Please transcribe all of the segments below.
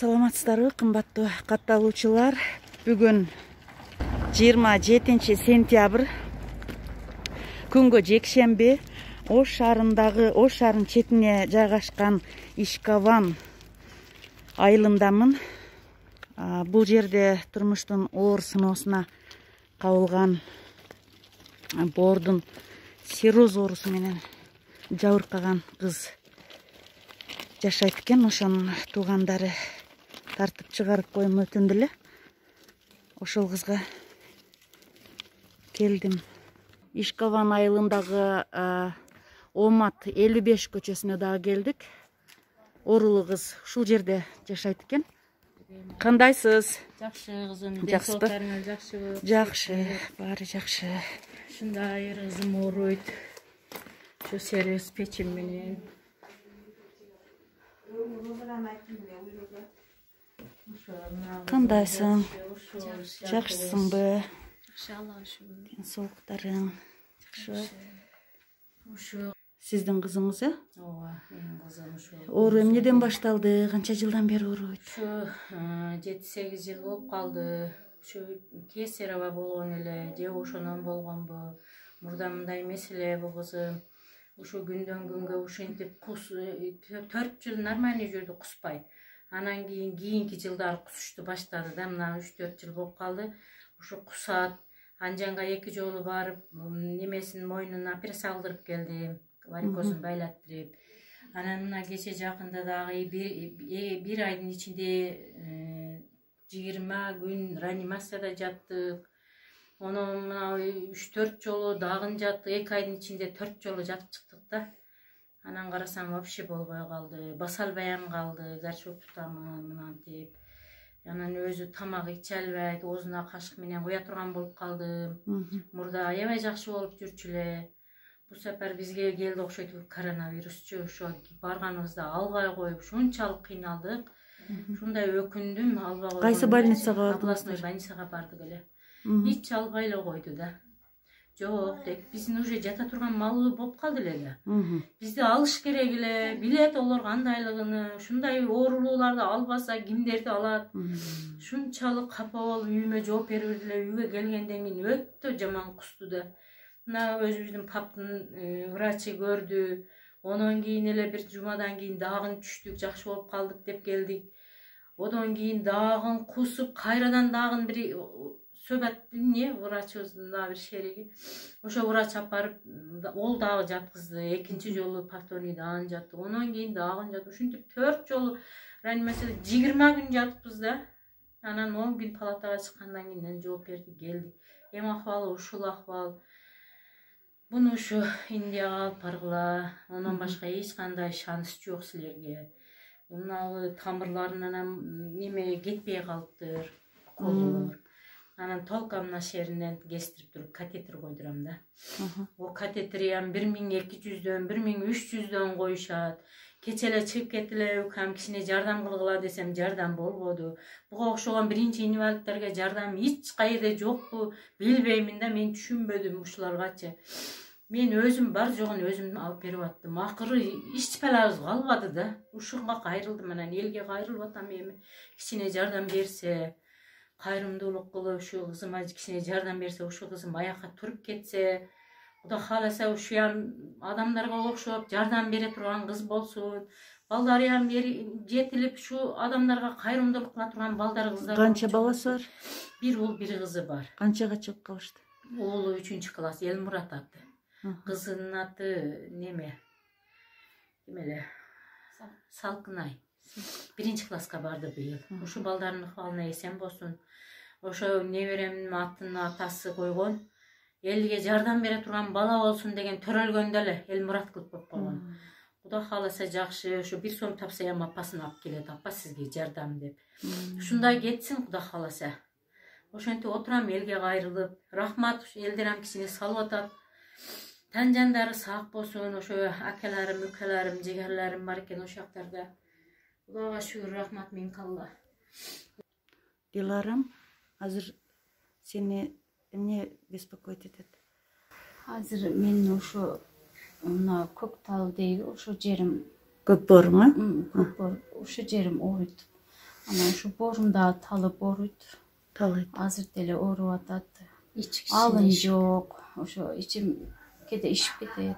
Саламатсыздарбы, кымбаттуу катталуучулар. Бүгүн 27 сентябрь. Күнгө жекшемби. Ош шаарынын четине жайгашкан Ишкаван айылындамын. Бул жерде турмуштун оор сыноосуна кабылган боордун сироз оорусу менен жабыркаган кыз жашайт экен. Ошонун туугандары тартып чыгарып коюм өтүндү эле. Ошол кызга келдим. Ишкаван айылындагы Омат 55 көчөсүнө дагы келдик. Оорулуу кыз ушул жерде жашайт экен. Кандайсыз? Жакшы кызым. Жакшыбы? Жакшыбы? Жакшы, баары жакшы. Ушундай кызым ооруйт. Ушу сервис печим менен. Кандайсың? Жакшысыңбы? Жакшы, Аллага шүгүр. Ден соолуктарың жакшыбы? Ушу. Сиздин кызыңыз, э? Ооба, менин кызым ушу. Оору эмнеден башталды? Канча жылдан бери ооруйт? Ушу 7-8 жыл болуп калды. Ушу кесарево болгон эле, же ошонон болгонбу? Мурда мындай меселе бул кызым. Ушу күндөн күнгө ушинтип 4 жыл нормально жүрдү, куспай. Анан кийинки жылдары кусушту баштады да, мына 3-4 жыл болуп калды. Ушу кусат. Анжанга 2 жолу барып, немесин мойнуна операция алдырып келдим. Варикозун байлаттырып. Анан мына кече жакында дагы бир айдын ичинде 20 күн реанимацияда жаттык. Onu mına 3-4 жолу дагы жаттык, 2 айдын ичинде 4 жолу жатып чыктык да. Анан карасам вообще болбой калды, баса албай калды, горчок тутамын мынантип. Анан өзү тамак иче албайт, оозуна кашык менен куя турган болуп калдым. Мурда аябай жакшы болуп жүрчү эле. Бу сапар бизге келди окшойт коронавирусчу. Ошо барганыбызда албай коюп ушунчалык кыйналдык. Ушундай өкүндүм, албай койгон. Кайсы больницага бардыңыз? Областной больницага бардык эле. Hiç албай эле койду да. Жок деп, биздин уже жата турган малыбыз болуп калды эле. Бизди алыш керек эле, билет олор кандайлыгын, ушундай оорулууларды албаса кимдерди алат. Ушунчалык капа болуп үйүмө жооп берип эле үйгө келгенден кийин өтө жаман кусту да. Мына өзүбүздүн паптын врачы көрдү. Онон кийин эле бир жумадан кийин дагы түштүк, жакшы болуп калдык деп келдик. Одон кийин дагы кусуп, кайрадан дагы бир сөбөт эмне врачыбыздын дагы бир шериги. Ошо врач алып барып, ол дагы жаткызды. Экинчи жолу повторный дагы жаттык. Онон кийин дагы жатып, ушинтип 4 жолу реанимацияда 20 күн жатыппыз да. Анан 10 күн палатага чыккандан кийин жооп берди, келди. Эми акыбалы ушул акыбал. Буну ушу Индияга алып баргыла. Онон башка эч кандай шанс жок силерге. Мына тамырларынан неме кетпей калыптыр, колдор. Анан толкамна шеринен кестирип туруп катетер койдурам да. О катетери 1200дөн 1300дөн коюшат. Кече эле чыгып кетти эле, укам кичине жардам кылгыла десем жардам болбоду. Буга окшогон биринчи инвалидтерге жардам эч кайерде жокпу, билбеймин да, мен түшүнбөдүм ушуларгачы. Мен өзүм бар жогун өзүм алып берип аттым. Акыры эч балабыз калбады да. Ушунга кайрылдым, анан элге кайрылып атам эми. Кичине жардам берсе, кайрымдуулук кылып ушу кызыма кичине жардам берсе, ушу кызым аякка туруп кетсе, Кудай кааласа ушуям адамдарга окшоп жардам бере турган кыз болсун. Балдарым жетилип ушу адамдарга кайрымдуулук кыла турган балдар кыздар. Канча баласы бар? Бир уул, бир кызы бар. Канчага чыгып калышты? Уулу 3-класс, Элмурат аты. Кызынын аты неме? Эмеле? Салкынай. 1-класска барды быйыл. Ушу балдардын ыкмалына эсен болсун. Ошо неберемдин атын атасы койгон. Элге жардам бере турган бала болсун деген төрөлгөндө эле Элмурат кылып коюп койгон. Кудай кааласа жакшы, ошо 1 сом тапсаям апасын алып келет, апа сизге жардам деп. Ушундай кетсин Кудай кааласа. Ошентип отурам, элге кайрылып, рахмат, элдерам кичине салып атат. Тан жандары сак болсун, ошо акаларым, укаларым, жигерлерим бар экен ошол жактарда. Кудайга шүгүр, рахмат минкалла. Диларам, азыр сени эмне беспокоить этет? Азыр мен ошо мына Көктал дейби, ошо жерим Көкбор ма? Көкбор, ошо жерим ооруйт. Анан ушу боорумда талы бооройт. Талайт. Азыр деле ооруп атат. İçkisine Алым iş- жок. Ошо ичим кээде ишип кетет.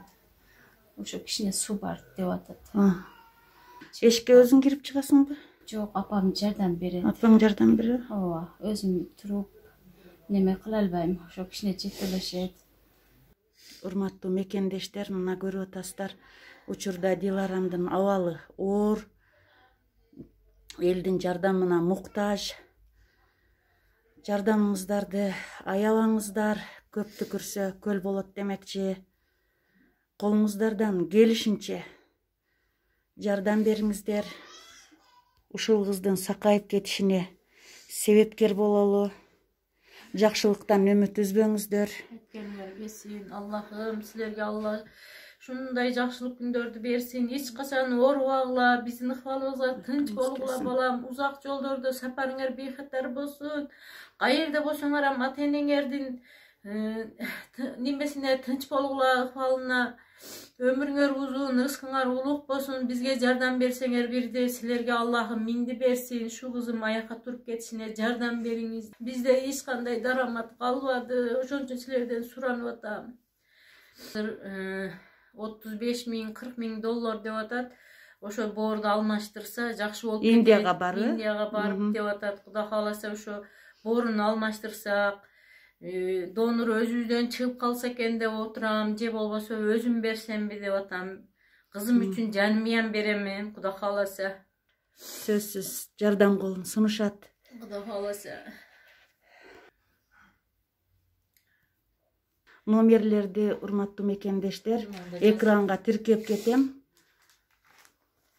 Ошо кичине суу бар деп атат. Эшикке өзүң кирип чыгасыңбы? Жок, апам жардам берет. Апаң жардам берет? Ооба, өзүм туруп неме кыла албайм. Ошо кичине жетелешет. Урматтуу мекендештер, мына көрүп атасыздар. Учурда Диларамдын абалы оор. Элдин жардамына муктаж. Жардамыңыздарды аябаңыздар. Көп түкүрсө көл болот демекчи. Колуңуздардан келишинче жардам бериңиздер. Ушул кыздын сакайып кетишине себепкер бололу. Жакшылыктан үмүт үзбөңүздөр. Etkenler besin. Allah'ım sizlerge Allah şunday жақшылык күндөрдү берсин. Эч качан оорубагыла, биздин ыкмалыбызга тынч болгула балам. Узак жолдордо сапарыңар бейхатар болсун. Кайерде болсоңар ham ата энеңердин немесине тынч болгула, ыкмалына. Ömürüңөр uzun, rızkыңар улук болсун. Бизге жардам берсеңер бирде, силерге Аллахым минди берсин. Шу кызым аякка туруп кетишине жардам бериңиз. Бизде эч кандай дарамат калбады. Ошон үчүн силерден суранып атам. 35.000-40.000 доллар деп атат. Ошо боорду алмаштырса жакшы болуп кетет. Индияга барып. Индияга барып деп атат. Кудай кааласа ошо бооруну алмаштырсак, донор өзүбүздөн чыгып калса экен деп отурам, же болбосо өзүм берсемби деп атам. Кызым үчүн жанымы беремин, Кудай кааласа. Сөзсүз жардам колун сунушат. Кудай кааласа. Номерлерди урматтуу мекендештер экранга тиркеп кетем.